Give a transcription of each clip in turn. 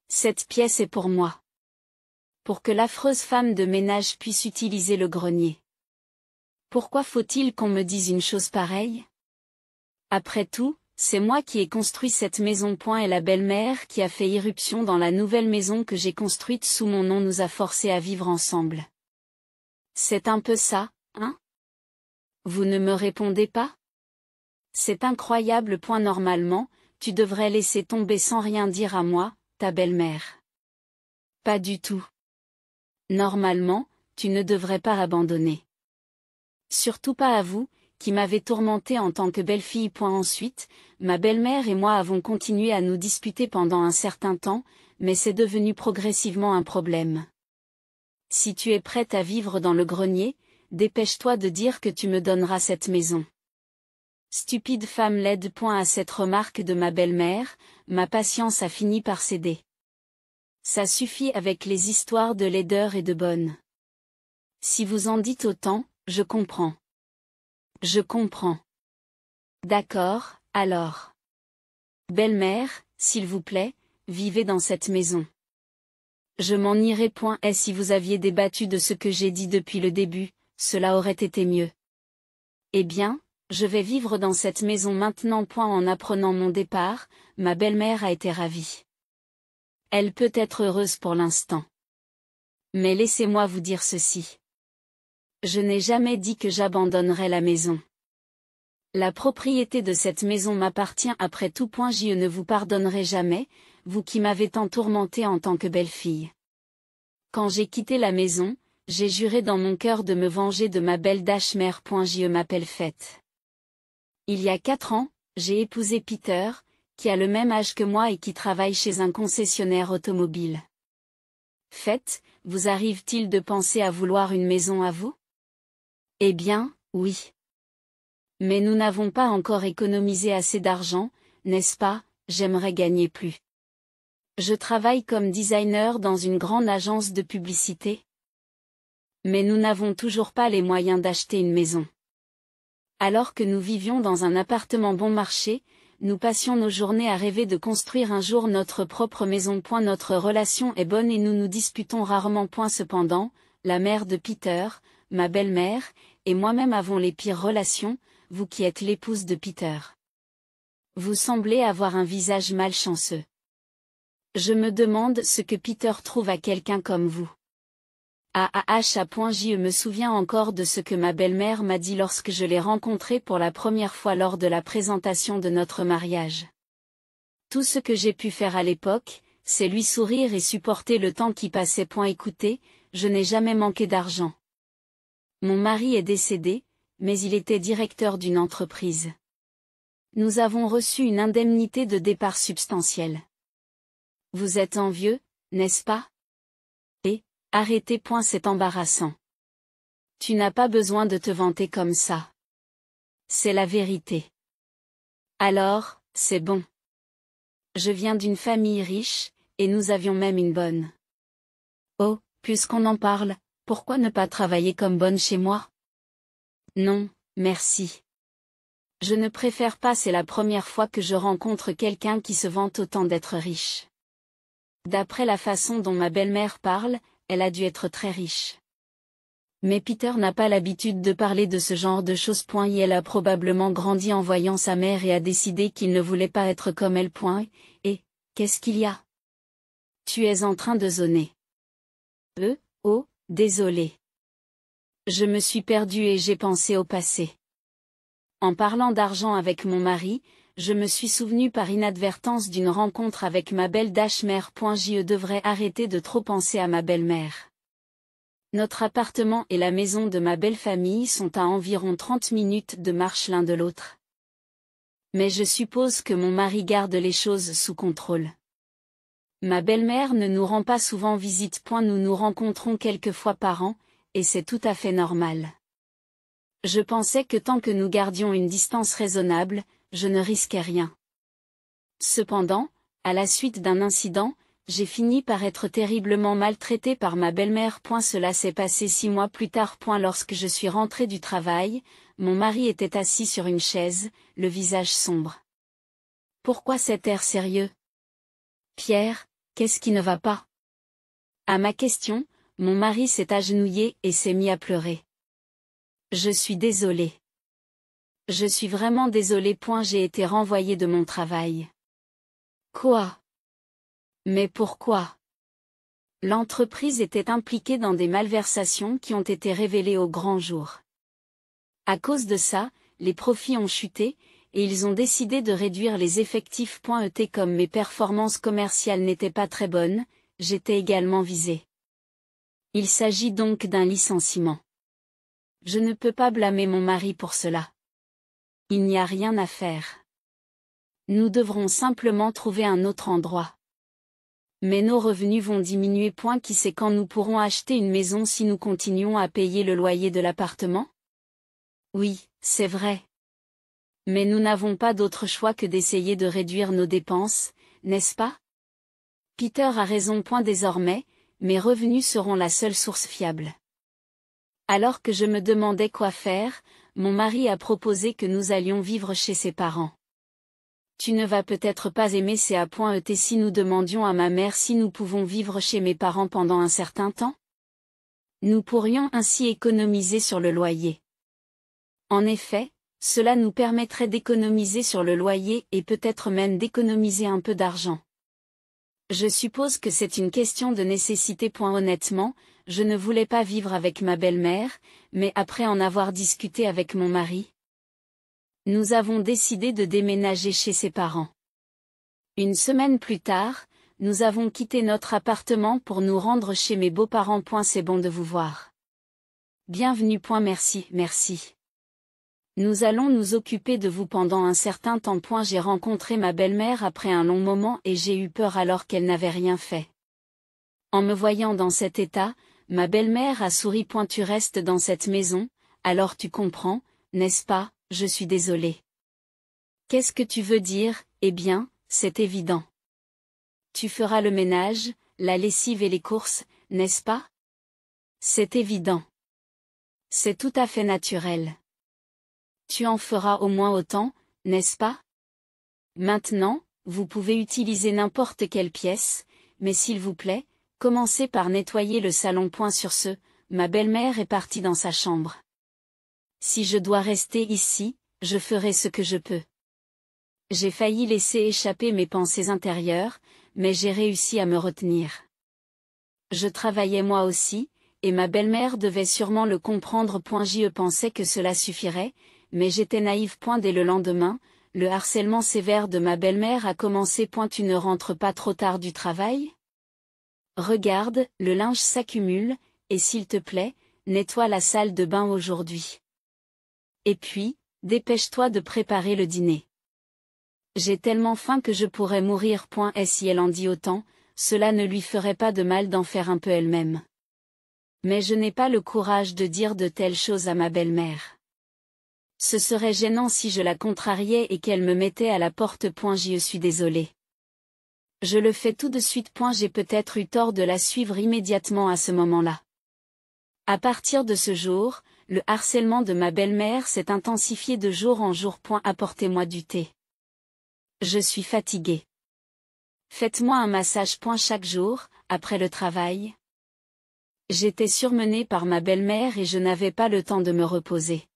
Cette pièce est pour moi. Pour que l'affreuse femme de ménage puisse utiliser le grenier. Pourquoi faut-il qu'on me dise une chose pareille? Après tout, c'est moi qui ai construit cette maison. Et la belle-mère qui a fait irruption dans la nouvelle maison que j'ai construite sous mon nom nous a forcés à vivre ensemble. C'est un peu ça, hein? Vous ne me répondez pas? C'est incroyable. Normalement, tu devrais laisser tomber sans rien dire à moi, ta belle-mère. Pas du tout. Normalement, tu ne devrais pas abandonner. Surtout pas à vous, qui m'avez tourmenté en tant que belle-fille. Ensuite, ma belle-mère et moi avons continué à nous disputer pendant un certain temps, mais c'est devenu progressivement un problème. Si tu es prête à vivre dans le grenier, dépêche-toi de dire que tu me donneras cette maison. Stupide femme laide. À cette remarque de ma belle-mère, ma patience a fini par céder. Ça suffit avec les histoires de laideur et de bonne. Si vous en dites autant, je comprends. Je comprends. D'accord, alors. Belle-mère, s'il vous plaît, vivez dans cette maison. Je m'en irai. Et si vous aviez débattu de ce que j'ai dit depuis le début, cela aurait été mieux. Eh bien, je vais vivre dans cette maison maintenant. En apprenant mon départ, ma belle-mère a été ravie. Elle peut être heureuse pour l'instant. Mais laissez-moi vous dire ceci. Je n'ai jamais dit que j'abandonnerais la maison. La propriété de cette maison m'appartient après tout. Je ne vous pardonnerai jamais, vous qui m'avez tant tourmenté en tant que belle-fille. Quand j'ai quitté la maison, j'ai juré dans mon cœur de me venger de ma belle mère. Je m'appelle Faith. Il y a 4 ans, j'ai épousé Peter, qui a le même âge que moi et qui travaille chez un concessionnaire automobile. Faith, vous arrive-t-il de penser à vouloir une maison à vous? Eh bien, oui. Mais nous n'avons pas encore économisé assez d'argent, n'est-ce pas? J'aimerais gagner plus. Je travaille comme designer dans une grande agence de publicité. Mais nous n'avons toujours pas les moyens d'acheter une maison. Alors que nous vivions dans un appartement bon marché, nous passions nos journées à rêver de construire un jour notre propre maison. Notre relation est bonne et nous nous disputons rarement. Cependant, la mère de Peter, ma belle-mère, et moi-même avons les pires relations, vous qui êtes l'épouse de Peter. Vous semblez avoir un visage malchanceux. Je me demande ce que Peter trouve à quelqu'un comme vous. Je me souviens encore de ce que ma belle-mère m'a dit lorsque je l'ai rencontré pour la première fois lors de la présentation de notre mariage. Tout ce que j'ai pu faire à l'époque, c'est lui sourire et supporter le temps qui passait. Écoutez, je n'ai jamais manqué d'argent. Mon mari est décédé, mais il était directeur d'une entreprise. Nous avons reçu une indemnité de départ substantielle. Vous êtes envieux, n'est-ce pas? Arrêtez. C'est embarrassant. Tu n'as pas besoin de te vanter comme ça. C'est la vérité. Alors, c'est bon. Je viens d'une famille riche, et nous avions même une bonne. Oh, puisqu'on en parle, pourquoi ne pas travailler comme bonne chez moi? Non, merci. Je ne préfère pas. C'est la première fois que je rencontre quelqu'un qui se vante autant d'être riche. D'après la façon dont ma belle-mère parle, elle a dû être très riche. Mais Peter n'a pas l'habitude de parler de ce genre de choses. Elle a probablement grandi en voyant sa mère et a décidé qu'il ne voulait pas être comme elle. Et, qu'est-ce qu'il y a? Tu es en train de zoner. Oh, désolé. Je me suis perdue et j'ai pensé au passé. En parlant d'argent avec mon mari, je me suis souvenu par inadvertance d'une rencontre avec ma belle mère. Je devrais arrêter de trop penser à ma belle-mère. Notre appartement et la maison de ma belle famille sont à environ 30 minutes de marche l'un de l'autre. Mais je suppose que mon mari garde les choses sous contrôle. Ma belle-mère ne nous rend pas souvent visite. Nous nous rencontrons quelques fois par an, et c'est tout à fait normal. Je pensais que tant que nous gardions une distance raisonnable, je ne risquais rien. Cependant, à la suite d'un incident, j'ai fini par être terriblement maltraitée par ma belle-mère. Cela s'est passé 6 mois plus tard. Lorsque je suis rentrée du travail, mon mari était assis sur une chaise, le visage sombre. Pourquoi cet air sérieux? Pierre, Qu'est-ce qui ne va pas? À ma question, mon mari s'est agenouillé et s'est mis à pleurer. Je suis désolée. Je suis vraiment désolée. J'ai été renvoyée de mon travail. Quoi? Mais pourquoi? L'entreprise était impliquée dans des malversations qui ont été révélées au grand jour. À cause de ça, les profits ont chuté, et ils ont décidé de réduire les effectifs. Comme mes performances commerciales n'étaient pas très bonnes, j'étais également visée. Il s'agit donc d'un licenciement. Je ne peux pas blâmer mon mari pour cela. Il n'y a rien à faire. Nous devrons simplement trouver un autre endroit. Mais nos revenus vont diminuer. Qui sait quand nous pourrons acheter une maison si nous continuons à payer le loyer de l'appartement? Oui, c'est vrai. Mais nous n'avons pas d'autre choix que d'essayer de réduire nos dépenses, n'est-ce pas? Peter a raison. Désormais, mes revenus seront la seule source fiable. Alors que je me demandais quoi faire, mon mari a proposé que nous allions vivre chez ses parents. Tu ne vas peut-être pas aimer CA.ET si nous demandions à ma mère si nous pouvons vivre chez mes parents pendant un certain temps? Nous pourrions ainsi économiser sur le loyer. En effet, cela nous permettrait d'économiser sur le loyer et peut-être même d'économiser un peu d'argent. Je suppose que c'est une question de nécessité. Honnêtement, je ne voulais pas vivre avec ma belle-mère, mais après en avoir discuté avec mon mari, nous avons décidé de déménager chez ses parents. Une semaine plus tard, nous avons quitté notre appartement pour nous rendre chez mes beaux-parents. C'est bon de vous voir. Bienvenue. Merci. Nous allons nous occuper de vous pendant un certain temps. J'ai rencontré ma belle-mère après un long moment et j'ai eu peur alors qu'elle n'avait rien fait. En me voyant dans cet état, ma belle-mère a souri. Tu restes dans cette maison, alors tu comprends, n'est-ce pas? Je suis désolée. Qu'est-ce que tu veux dire? Eh bien, c'est évident. Tu feras le ménage, la lessive et les courses, n'est-ce pas? C'est évident. C'est tout à fait naturel. Tu en feras au moins autant, n'est-ce pas? Maintenant, vous pouvez utiliser n'importe quelle pièce, mais s'il vous plaît, commencez par nettoyer le salon. Sur ce, ma belle-mère est partie dans sa chambre. Si je dois rester ici, je ferai ce que je peux. J'ai failli laisser échapper mes pensées intérieures, mais j'ai réussi à me retenir. Je travaillais moi aussi, et ma belle-mère devait sûrement le comprendre. Je pensais que cela suffirait, mais j'étais naïve. Dès le lendemain, le harcèlement sévère de ma belle-mère a commencé. Tu ne rentres pas trop tard du travail? Regarde, le linge s'accumule, et s'il te plaît, nettoie la salle de bain aujourd'hui. Et puis, dépêche-toi de préparer le dîner. J'ai tellement faim que je pourrais mourir. Et si elle en dit autant, cela ne lui ferait pas de mal d'en faire un peu elle-même. Mais je n'ai pas le courage de dire de telles choses à ma belle-mère. Ce serait gênant si je la contrariais et qu'elle me mettait à la porte. Je suis désolée. Je le fais tout de suite. J'ai peut-être eu tort de la suivre immédiatement à ce moment-là. À partir de ce jour, le harcèlement de ma belle-mère s'est intensifié de jour en jour. Apportez-moi du thé. Je suis fatiguée. Faites-moi un massage. Chaque jour, après le travail. J'étais surmenée par ma belle-mère et je n'avais pas le temps de me reposer.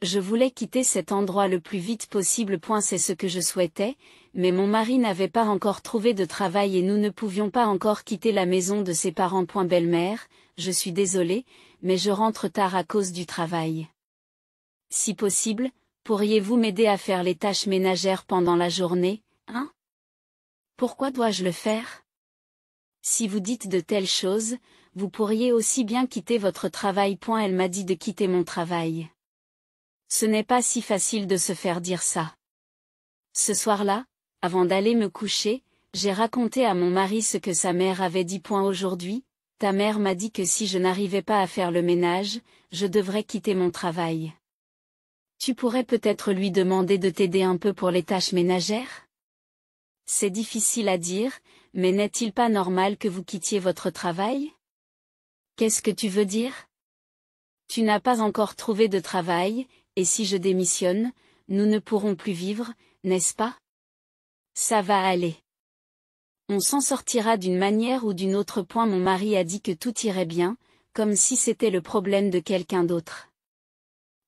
Je voulais quitter cet endroit le plus vite possible. C'est ce que je souhaitais, mais mon mari n'avait pas encore trouvé de travail et nous ne pouvions pas encore quitter la maison de ses parents. Belle-mère, je suis désolée, mais je rentre tard à cause du travail. Si possible, pourriez-vous m'aider à faire les tâches ménagères pendant la journée, hein? Pourquoi dois-je le faire? Si vous dites de telles choses, vous pourriez aussi bien quitter votre travail. Elle m'a dit de quitter mon travail. Ce n'est pas si facile de se faire dire ça. Ce soir-là, avant d'aller me coucher, j'ai raconté à mon mari ce que sa mère avait dit. Aujourd'hui, ta mère m'a dit que si je n'arrivais pas à faire le ménage, je devrais quitter mon travail. Tu pourrais peut-être lui demander de t'aider un peu pour les tâches ménagères? C'est difficile à dire, mais n'est-il pas normal que vous quittiez votre travail? Qu'est-ce que tu veux dire? Tu n'as pas encore trouvé de travail, et si je démissionne, nous ne pourrons plus vivre, n'est-ce pas? Ça va aller. On s'en sortira d'une manière ou d'une autre. Mon mari a dit que tout irait bien, comme si c'était le problème de quelqu'un d'autre.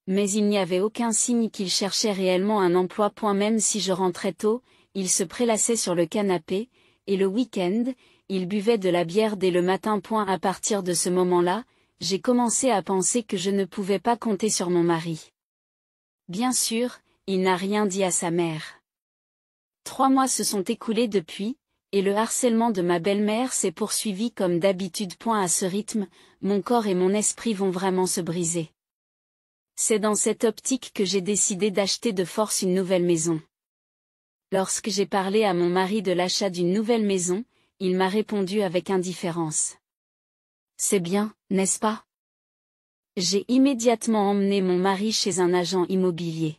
Mais il n'y avait aucun signe qu'il cherchait réellement un emploi. Même si je rentrais tôt, il se prélassait sur le canapé, et le week-end, il buvait de la bière dès le matin. À partir de ce moment-là, j'ai commencé à penser que je ne pouvais pas compter sur mon mari. Bien sûr, il n'a rien dit à sa mère. 3 mois se sont écoulés depuis, et le harcèlement de ma belle-mère s'est poursuivi comme d'habitude. À ce rythme, mon corps et mon esprit vont vraiment se briser. C'est dans cette optique que j'ai décidé d'acheter de force une nouvelle maison. Lorsque j'ai parlé à mon mari de l'achat d'une nouvelle maison, il m'a répondu avec indifférence. C'est bien, n'est-ce pas? J'ai immédiatement emmené mon mari chez un agent immobilier.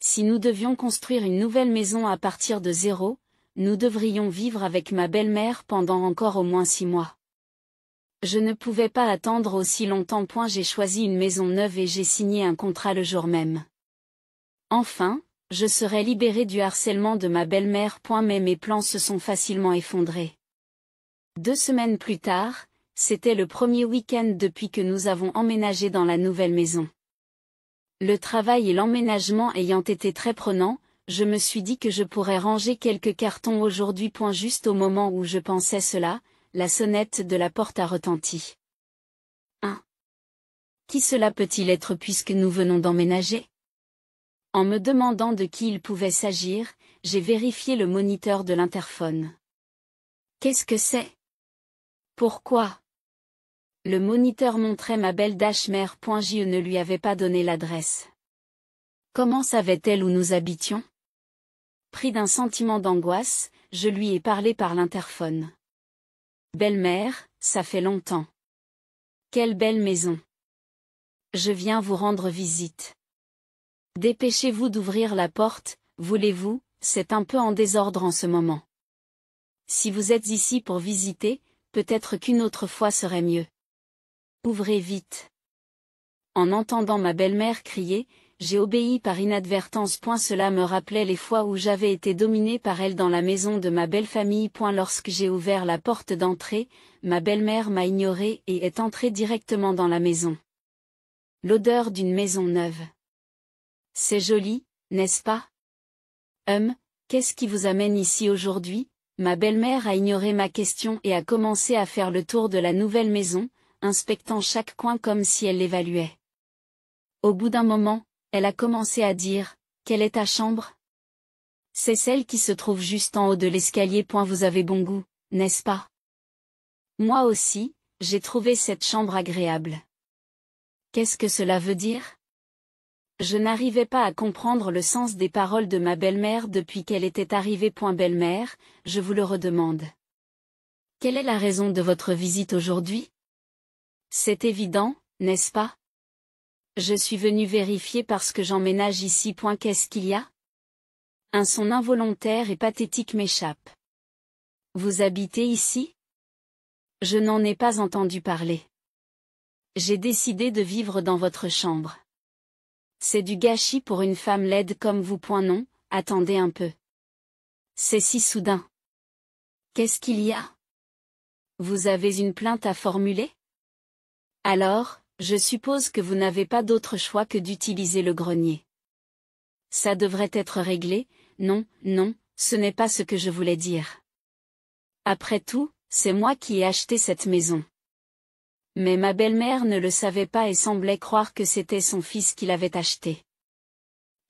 Si nous devions construire une nouvelle maison à partir de zéro, nous devrions vivre avec ma belle-mère pendant encore au moins 6 mois. Je ne pouvais pas attendre aussi longtemps. J'ai choisi une maison neuve et j'ai signé un contrat le jour même. Enfin, je serai libérée du harcèlement de ma belle-mère. Mais mes plans se sont facilement effondrés. 2 semaines plus tard, c'était le premier week-end depuis que nous avons emménagé dans la nouvelle maison. Le travail et l'emménagement ayant été très prenants, je me suis dit que je pourrais ranger quelques cartons aujourd'hui. Juste au moment où je pensais cela, la sonnette de la porte a retenti. Qui cela peut-il être puisque nous venons d'emménager? En me demandant de qui il pouvait s'agir, j'ai vérifié le moniteur de l'interphone. Qu'est-ce que c'est? Pourquoi? Le moniteur montrait ma belle-mère. Je ne lui avais pas donné l'adresse. Comment savait-elle où nous habitions? Pris d'un sentiment d'angoisse, je lui ai parlé par l'interphone. Belle-mère, ça fait longtemps. Quelle belle maison. Je viens vous rendre visite. Dépêchez-vous d'ouvrir la porte, voulez-vous, c'est un peu en désordre en ce moment. Si vous êtes ici pour visiter, peut-être qu'une autre fois serait mieux. Ouvrez vite. En entendant ma belle-mère crier, j'ai obéi par inadvertance. Cela me rappelait les fois où j'avais été dominée par elle dans la maison de ma belle-famille. Lorsque j'ai ouvert la porte d'entrée, ma belle-mère m'a ignorée et est entrée directement dans la maison. L'odeur d'une maison neuve. C'est joli, n'est-ce pas? Qu'est-ce qui vous amène ici aujourd'hui? Ma belle-mère a ignoré ma question et a commencé à faire le tour de la nouvelle maison, inspectant chaque coin comme si elle l'évaluait. Au bout d'un moment, elle a commencé à dire, « Quelle est ta chambre? » C'est celle qui se trouve juste en haut de l'escalier. Vous avez bon goût, n'est-ce pas? Moi aussi, j'ai trouvé cette chambre agréable. Qu'est-ce que cela veut dire? Je n'arrivais pas à comprendre le sens des paroles de ma belle-mère depuis qu'elle était arrivée. Belle-mère, je vous le redemande. Quelle est la raison de votre visite aujourd'hui? C'est évident, n'est-ce pas? Je suis venue vérifier parce que j'emménage ici. Qu'est-ce qu'il y a? Un son involontaire et pathétique m'échappe. Vous habitez ici? Je n'en ai pas entendu parler. J'ai décidé de vivre dans votre chambre. C'est du gâchis pour une femme laide comme vous. Non, attendez un peu. C'est si soudain. Qu'est-ce qu'il y a? Vous avez une plainte à formuler? Alors, je suppose que vous n'avez pas d'autre choix que d'utiliser le grenier. Ça devrait être réglé. Non, ce n'est pas ce que je voulais dire. Après tout, c'est moi qui ai acheté cette maison. Mais ma belle-mère ne le savait pas et semblait croire que c'était son fils qui l'avait achetée.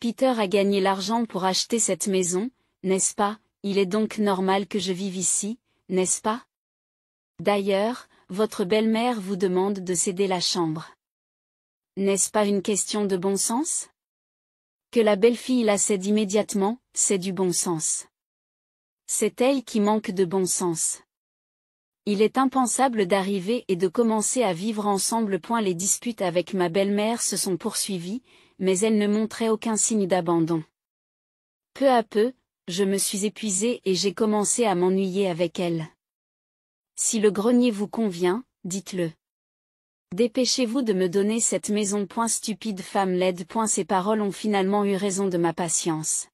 Peter a gagné l'argent pour acheter cette maison, n'est-ce pas? Il est donc normal que je vive ici, n'est-ce pas? D'ailleurs, votre belle-mère vous demande de céder la chambre. N'est-ce pas une question de bon sens? Que la belle-fille la cède immédiatement, c'est du bon sens. C'est elle qui manque de bon sens. Il est impensable d'arriver et de commencer à vivre ensemble. Les disputes avec ma belle-mère se sont poursuivies, mais elle ne montrait aucun signe d'abandon. Peu à peu, je me suis épuisée et j'ai commencé à m'ennuyer avec elle. Si le grenier vous convient, dites-le. Dépêchez-vous de me donner cette maison. Stupide femme laide. Ces paroles ont finalement eu raison de ma patience.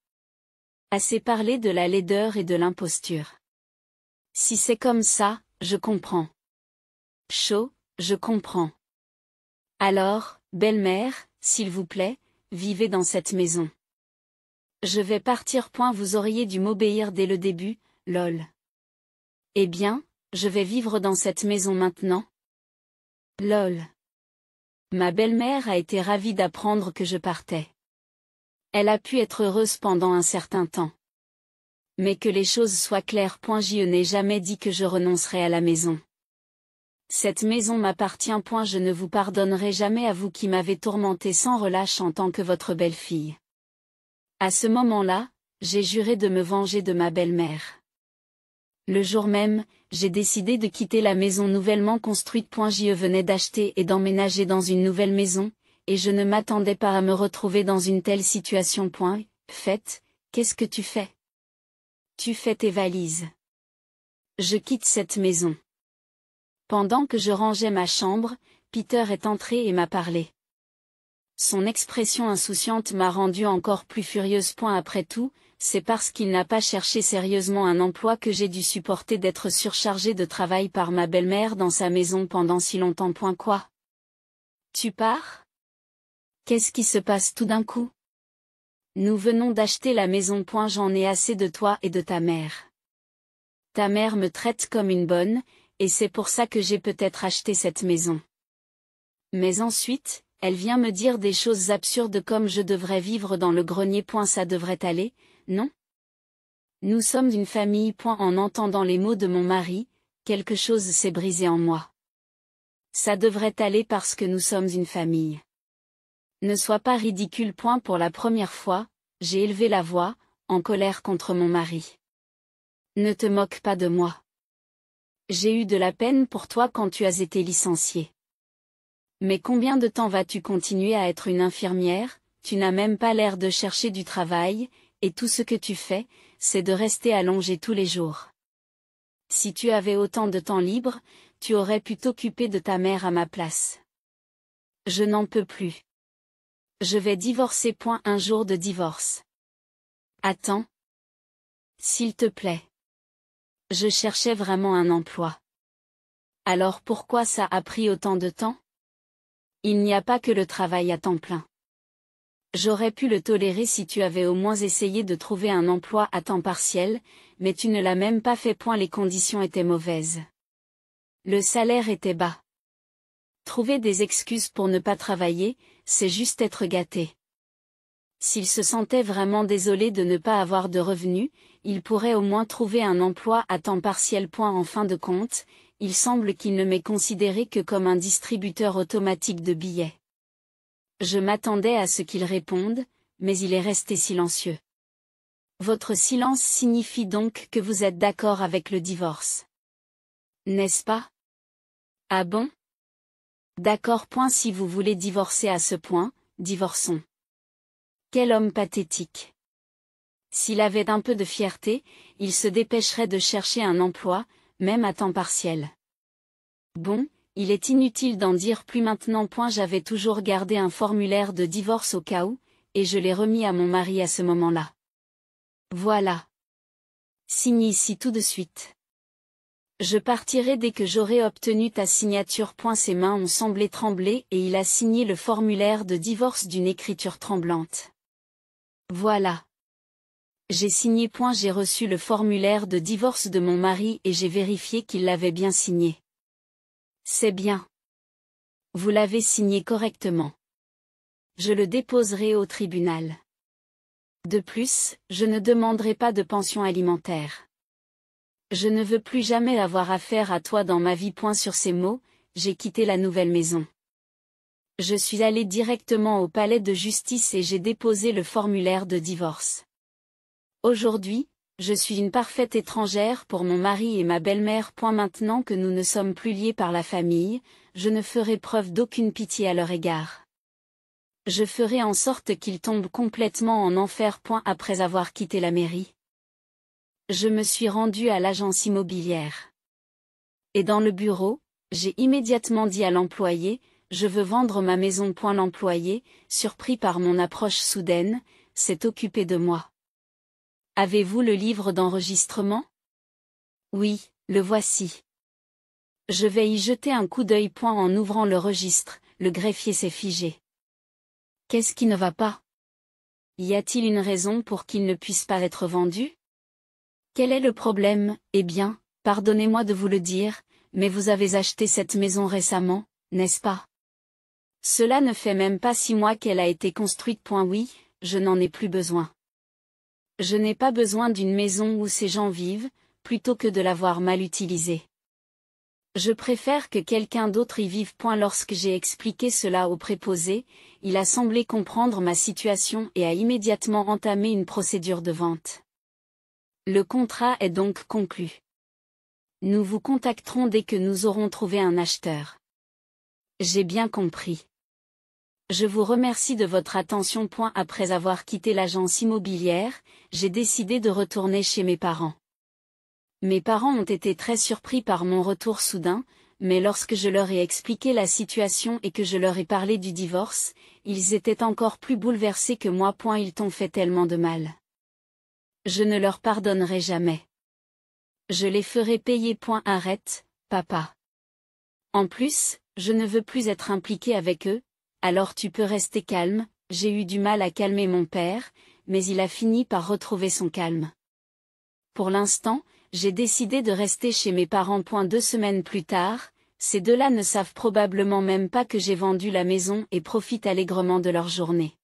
Assez parlé de la laideur et de l'imposture. Si c'est comme ça, je comprends. Chaud, je comprends. Alors, belle-mère, s'il vous plaît, vivez dans cette maison. Je vais partir. Vous auriez dû m'obéir dès le début, lol. Eh bien, je vais vivre dans cette maison maintenant. Lol. Ma belle-mère a été ravie d'apprendre que je partais. Elle a pu être heureuse pendant un certain temps. Mais que les choses soient claires. Je n'ai jamais dit que je renoncerais à la maison. Cette maison m'appartient. Je ne vous pardonnerai jamais à vous qui m'avez tourmenté sans relâche en tant que votre belle-fille. À ce moment-là, j'ai juré de me venger de ma belle-mère. Le jour même, j'ai décidé de quitter la maison nouvellement construite. Je venais d'acheter et d'emménager dans une nouvelle maison, et je ne m'attendais pas à me retrouver dans une telle situation. Faites, qu'est-ce que tu fais? Tu fais tes valises. Je quitte cette maison. Pendant que je rangeais ma chambre, Peter est entré et m'a parlé. Son expression insouciante m'a rendue encore plus furieuse. Après tout, c'est parce qu'il n'a pas cherché sérieusement un emploi que j'ai dû supporter d'être surchargée de travail par ma belle-mère dans sa maison pendant si longtemps. Quoi? Tu pars? Qu'est-ce qui se passe tout d'un coup? Nous venons d'acheter la maison. J'en ai assez de toi et de ta mère. Ta mère me traite comme une bonne, et c'est pour ça que j'ai peut-être acheté cette maison. Mais ensuite, elle vient me dire des choses absurdes comme je devrais vivre dans le grenier. Ça devrait aller, non? Nous sommes une famille. En entendant les mots de mon mari, quelque chose s'est brisé en moi. Ça devrait aller parce que nous sommes une famille. Ne sois pas ridicule. Pour la première fois, j'ai élevé la voix, en colère contre mon mari. Ne te moque pas de moi. J'ai eu de la peine pour toi quand tu as été licenciée. Mais combien de temps vas-tu continuer à être une infirmière? Tu n'as même pas l'air de chercher du travail, et tout ce que tu fais, c'est de rester allongée tous les jours. Si tu avais autant de temps libre, tu aurais pu t'occuper de ta mère à ma place. Je n'en peux plus. Je vais divorcer. Un jour de divorce. Attends. S'il te plaît. Je cherchais vraiment un emploi. Alors pourquoi ça a pris autant de temps? Il n'y a pas que le travail à temps plein. J'aurais pu le tolérer si tu avais au moins essayé de trouver un emploi à temps partiel, mais tu ne l'as même pas fait. Les conditions étaient mauvaises. Le salaire était bas. Trouver des excuses pour ne pas travailler, c'est juste être gâté. S'il se sentait vraiment désolé de ne pas avoir de revenus, il pourrait au moins trouver un emploi à temps partiel. En fin de compte, il semble qu'il ne m'ait considéré que comme un distributeur automatique de billets. Je m'attendais à ce qu'il réponde, mais il est resté silencieux. Votre silence signifie donc que vous êtes d'accord avec le divorce. N'est-ce pas? Ah bon? D'accord. Si vous voulez divorcer à ce point, divorçons. Quel homme pathétique. S'il avait un peu de fierté, il se dépêcherait de chercher un emploi, même à temps partiel. Bon, il est inutile d'en dire plus maintenant. J'avais toujours gardé un formulaire de divorce au cas où, et je l'ai remis à mon mari à ce moment-là. Voilà. Signe ici tout de suite. Je partirai dès que j'aurai obtenu ta signature. Ses mains ont semblé trembler et il a signé le formulaire de divorce d'une écriture tremblante. Voilà. J'ai signé. J'ai reçu le formulaire de divorce de mon mari et j'ai vérifié qu'il l'avait bien signé. C'est bien. Vous l'avez signé correctement. Je le déposerai au tribunal. De plus, je ne demanderai pas de pension alimentaire. Je ne veux plus jamais avoir affaire à toi dans ma vie. Sur ces mots, j'ai quitté la nouvelle maison. Je suis allé directement au palais de justice et j'ai déposé le formulaire de divorce. Aujourd'hui, je suis une parfaite étrangère pour mon mari et ma belle-mère. Maintenant que nous ne sommes plus liés par la famille, je ne ferai preuve d'aucune pitié à leur égard. Je ferai en sorte qu'ils tombent complètement en enfer. Après avoir quitté la mairie, je me suis rendue à l'agence immobilière. Et dans le bureau, j'ai immédiatement dit à l'employé, je veux vendre ma maison. L'employé, surpris par mon approche soudaine, s'est occupé de moi. Avez-vous le livre d'enregistrement? Oui, Le voici. Je vais y jeter un coup d'œil. En ouvrant le registre, le greffier s'est figé. Qu'est-ce qui ne va pas? Y a-t-il une raison pour qu'il ne puisse pas être vendu? Quel est le problème? Eh bien, pardonnez-moi de vous le dire, mais vous avez acheté cette maison récemment, n'est-ce pas? Cela ne fait même pas 6 mois qu'elle a été construite. Oui, je n'en ai plus besoin. Je n'ai pas besoin d'une maison où ces gens vivent, plutôt que de l'avoir mal utilisée. Je préfère que quelqu'un d'autre y vive. Lorsque j'ai expliqué cela au préposé, il a semblé comprendre ma situation et a immédiatement entamé une procédure de vente. Le contrat est donc conclu. Nous vous contacterons dès que nous aurons trouvé un acheteur. J'ai bien compris. Je vous remercie de votre attention. Après avoir quitté l'agence immobilière, j'ai décidé de retourner chez mes parents. Mes parents ont été très surpris par mon retour soudain, mais lorsque je leur ai expliqué la situation et que je leur ai parlé du divorce, ils étaient encore plus bouleversés que moi. Ils t'ont fait tellement de mal. Je ne leur pardonnerai jamais. Je les ferai payer. Arrête, papa. En plus, je ne veux plus être impliqué avec eux, alors tu peux rester calme. J'ai eu du mal à calmer mon père, mais il a fini par retrouver son calme. Pour l'instant, j'ai décidé de rester chez mes parents. 2 semaines plus tard, ces deux-là ne savent probablement même pas que j'ai vendu la maison et profitent allègrement de leur journée.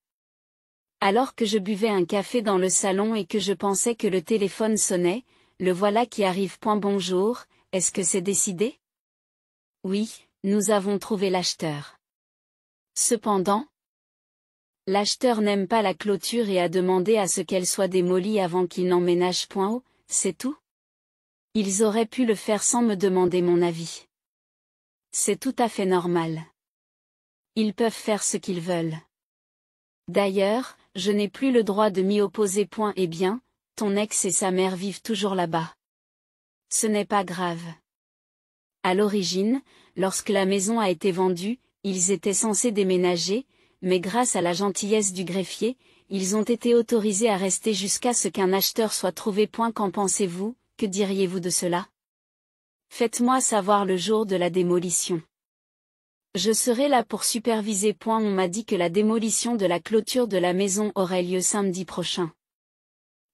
Alors que je buvais un café dans le salon et que je pensais que le téléphone sonnait, le voilà qui arrive. Bonjour, est-ce que c'est décidé? Oui, nous avons trouvé l'acheteur. Cependant, l'acheteur n'aime pas la clôture et a demandé à ce qu'elle soit démolie avant qu'il n'emménage. C'est tout? Ils auraient pu le faire sans me demander mon avis. C'est tout à fait normal. Ils peuvent faire ce qu'ils veulent. D'ailleurs, je n'ai plus le droit de m'y opposer. Eh bien, ton ex et sa mère vivent toujours là-bas. Ce n'est pas grave. À l'origine, lorsque la maison a été vendue, ils étaient censés déménager, mais grâce à la gentillesse du greffier, ils ont été autorisés à rester jusqu'à ce qu'un acheteur soit trouvé. Qu'en pensez-vous? Que diriez-vous de cela? Faites-moi savoir le jour de la démolition. Je serai là pour superviser. On m'a dit que la démolition de la clôture de la maison aurait lieu samedi prochain.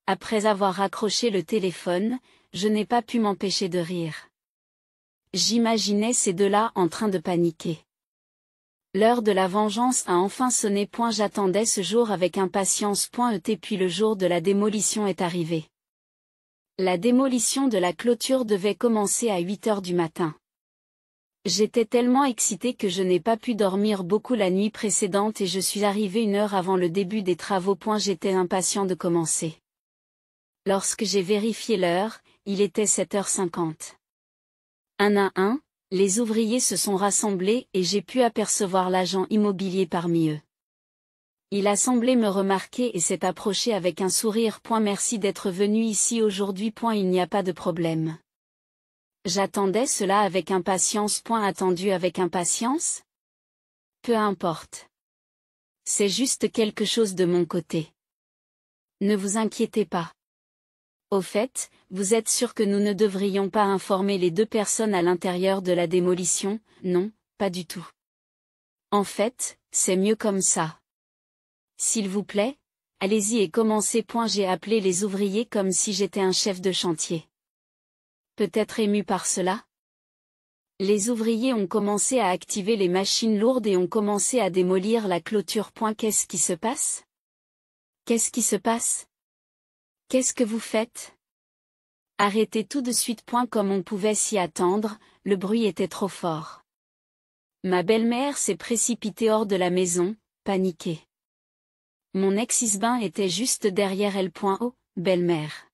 Après avoir raccroché le téléphone, je n'ai pas pu m'empêcher de rire. J'imaginais ces deux-là en train de paniquer. L'heure de la vengeance a enfin sonné. J'attendais ce jour avec impatience. Puis le jour de la démolition est arrivé. La démolition de la clôture devait commencer à 8 heures du matin. J'étais tellement excitée que je n'ai pas pu dormir beaucoup la nuit précédente et je suis arrivée 1 heure avant le début des travaux. J'étais impatient de commencer. Lorsque j'ai vérifié l'heure, il était 7h50. Un à un, les ouvriers se sont rassemblés et j'ai pu apercevoir l'agent immobilier parmi eux. Il a semblé me remarquer et s'est approché avec un sourire. Merci d'être venu ici aujourd'hui. Il n'y a pas de problème. J'attendais cela avec impatience. Attendu avec impatience? Peu importe. C'est juste quelque chose de mon côté. Ne vous inquiétez pas. Au fait, vous êtes sûr que nous ne devrions pas informer les 2 personnes à l'intérieur de la démolition? Non, pas du tout. En fait, c'est mieux comme ça. S'il vous plaît, allez-y et commencez. J'ai appelé les ouvriers comme si j'étais un chef de chantier. Peut-être ému par cela? Les ouvriers ont commencé à activer les machines lourdes et ont commencé à démolir la clôture. Qu'est-ce qui se passe? Qu'est-ce qui se passe? Qu'est-ce que vous faites? Arrêtez tout de suite. Comme on pouvait s'y attendre, le bruit était trop fort. Ma belle-mère s'est précipitée hors de la maison, paniquée. Mon ex-husband était juste derrière elle. Oh, belle-mère.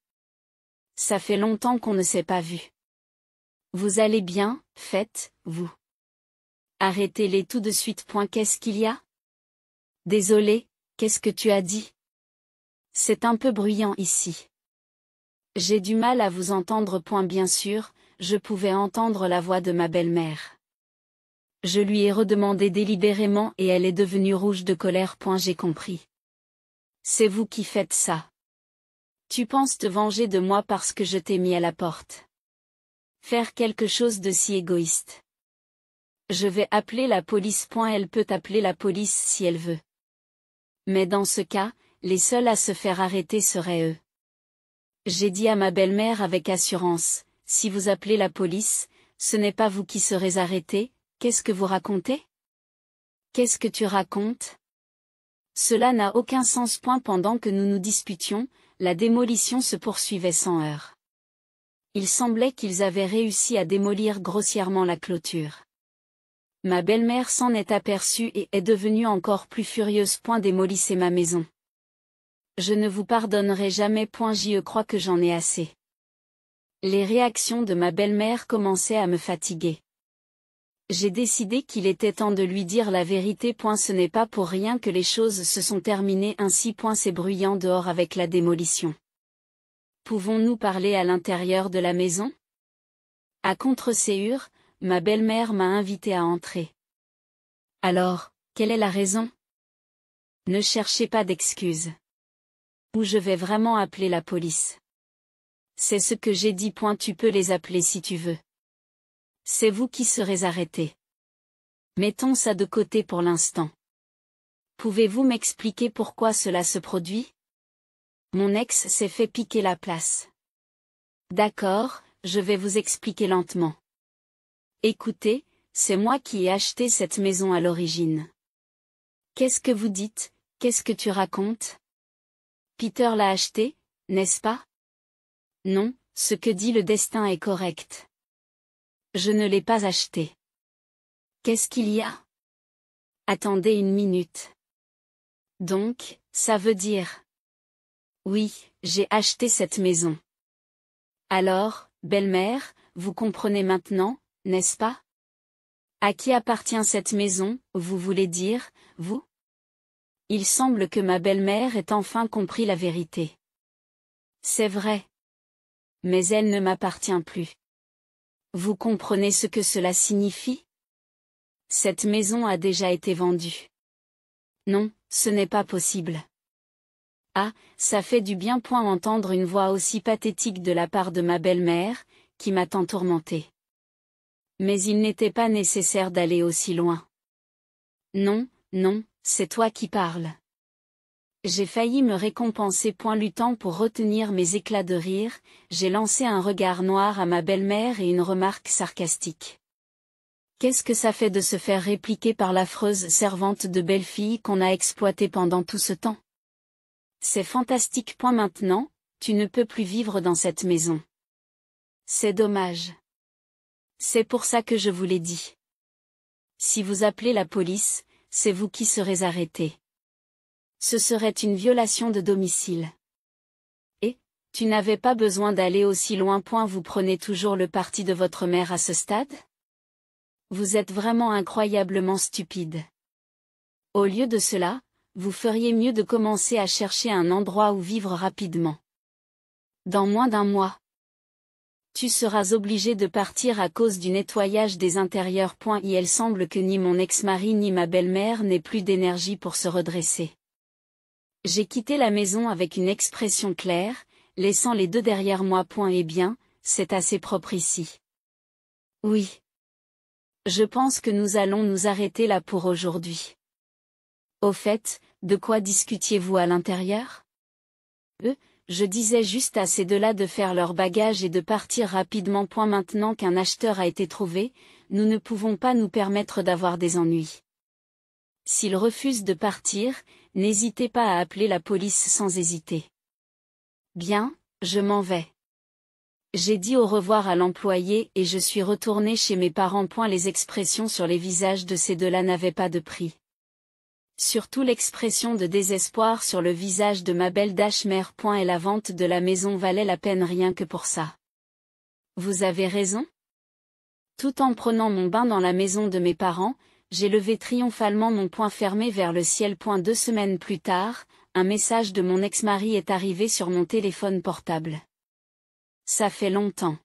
Ça fait longtemps qu'on ne s'est pas vu. Vous allez bien, faites-vous. Arrêtez-les tout de suite. Qu'est-ce qu'il y a? Désolé, qu'est-ce que tu as dit? C'est un peu bruyant ici. J'ai du mal à vous entendre. Bien sûr, je pouvais entendre la voix de ma belle-mère. Je lui ai redemandé délibérément et elle est devenue rouge de colère. J'ai compris. C'est vous qui faites ça. Tu penses te venger de moi parce que je t'ai mis à la porte. Faire quelque chose de si égoïste. Je vais appeler la police. Elle peut appeler la police si elle veut. Mais dans ce cas, les seuls à se faire arrêter seraient eux. J'ai dit à ma belle-mère avec assurance, si vous appelez la police, ce n'est pas vous qui serez arrêté, qu'est-ce que vous racontez? Qu'est-ce que tu racontes? Cela n'a aucun sens. Pendant que nous nous disputions, la démolition se poursuivait sans heurts. Il semblait qu'ils avaient réussi à démolir grossièrement la clôture. Ma belle-mère s'en est aperçue et est devenue encore plus furieuse. Démolissez ma maison. Je ne vous pardonnerai jamais. Je crois que j'en ai assez. Les réactions de ma belle-mère commençaient à me fatiguer. J'ai décidé qu'il était temps de lui dire la vérité. Ce n'est pas pour rien que les choses se sont terminées ainsi. C'est bruyant dehors avec la démolition. Pouvons-nous parler à l'intérieur de la maison? À contre-séhur, ma belle-mère m'a invité à entrer. Alors, quelle est la raison? Ne cherchez pas d'excuses. Ou je vais vraiment appeler la police. C'est ce que j'ai dit. Tu peux les appeler si tu veux. C'est vous qui serez arrêtés. Mettons ça de côté pour l'instant. Pouvez-vous m'expliquer pourquoi cela se produit? Mon ex s'est fait piquer la place. D'accord, je vais vous expliquer lentement. Écoutez, c'est moi qui ai acheté cette maison à l'origine. Qu'est-ce que vous dites? Qu'est-ce que tu racontes? Peter l'a acheté, n'est-ce pas? Non, ce que dit le destin est correct. Je ne l'ai pas acheté. Qu'est-ce qu'il y a? Attendez une minute. Donc, ça veut dire... Oui, j'ai acheté cette maison. Alors, belle-mère, vous comprenez maintenant, n'est-ce pas? À qui appartient cette maison, vous voulez dire, vous? Il semble que ma belle-mère ait enfin compris la vérité. C'est vrai. Mais elle ne m'appartient plus. Vous comprenez ce que cela signifie? Cette maison a déjà été vendue. Non, ce n'est pas possible. Ah, ça fait du bien. Entendre une voix aussi pathétique de la part de ma belle-mère, qui m'a tant tourmentée. Mais il n'était pas nécessaire d'aller aussi loin. Non, non, c'est toi qui parles. J'ai failli me récompenser. Luttant pour retenir mes éclats de rire, j'ai lancé un regard noir à ma belle-mère et une remarque sarcastique. Qu'est-ce que ça fait de se faire répliquer par l'affreuse servante de belle-fille qu'on a exploitée pendant tout ce temps? C'est fantastique. Maintenant, tu ne peux plus vivre dans cette maison. C'est dommage. C'est pour ça que je vous l'ai dit. Si vous appelez la police, c'est vous qui serez arrêté. Ce serait une violation de domicile. Et, tu n'avais pas besoin d'aller aussi loin. Vous prenez toujours le parti de votre mère à ce stade? Vous êtes vraiment incroyablement stupide. Au lieu de cela, vous feriez mieux de commencer à chercher un endroit où vivre rapidement. Dans moins d'un mois. Tu seras obligé de partir à cause du nettoyage des intérieurs. Il semble que ni mon ex-mari ni ma belle-mère n'aient plus d'énergie pour se redresser. J'ai quitté la maison avec une expression claire, laissant les deux derrière moi. Eh bien, c'est assez propre ici. Oui. Je pense que nous allons nous arrêter là pour aujourd'hui. Au fait, de quoi discutiez-vous à l'intérieur? Je disais juste à ces deux-là de faire leur bagage et de partir rapidement. Maintenant qu'un acheteur a été trouvé, nous ne pouvons pas nous permettre d'avoir des ennuis. S'ils refusent de partir, n'hésitez pas à appeler la police sans hésiter. Bien, je m'en vais. J'ai dit au revoir à l'employé et je suis retourné chez mes parents. Les expressions sur les visages de ces deux-là n'avaient pas de prix. Surtout l'expression de désespoir sur le visage de ma belle-mère. Et la vente de la maison valait la peine rien que pour ça. Vous avez raison? Tout en prenant mon bain dans la maison de mes parents, j'ai levé triomphalement mon poing fermé vers le ciel. 2 semaines plus tard, un message de mon ex-mari est arrivé sur mon téléphone portable. Ça fait longtemps.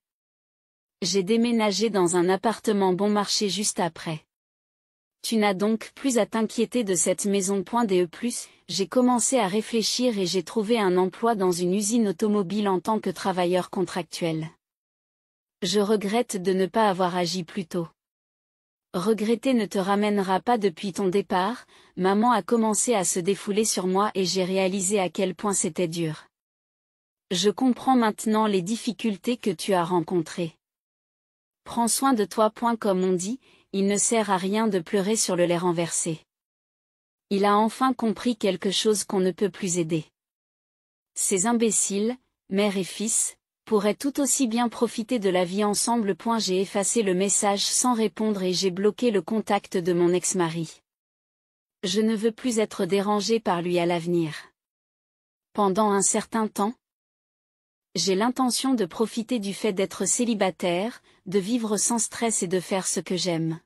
J'ai déménagé dans un appartement bon marché juste après. Tu n'as donc plus à t'inquiéter de cette maison. J'ai commencé à réfléchir et j'ai trouvé un emploi dans une usine automobile en tant que travailleur contractuel. Je regrette de ne pas avoir agi plus tôt. Regretter ne te ramènera pas depuis ton départ, maman a commencé à se défouler sur moi et j'ai réalisé à quel point c'était dur. Je comprends maintenant les difficultés que tu as rencontrées. Prends soin de toi. Comme on dit, il ne sert à rien de pleurer sur le lait renversé. Il a enfin compris quelque chose qu'on ne peut plus aider. Ces imbéciles, mère et fils, pourraient tout aussi bien profiter de la vie ensemble. J'ai effacé le message sans répondre et j'ai bloqué le contact de mon ex-mari. Je ne veux plus être dérangée par lui à l'avenir. Pendant un certain temps, j'ai l'intention de profiter du fait d'être célibataire, de vivre sans stress et de faire ce que j'aime.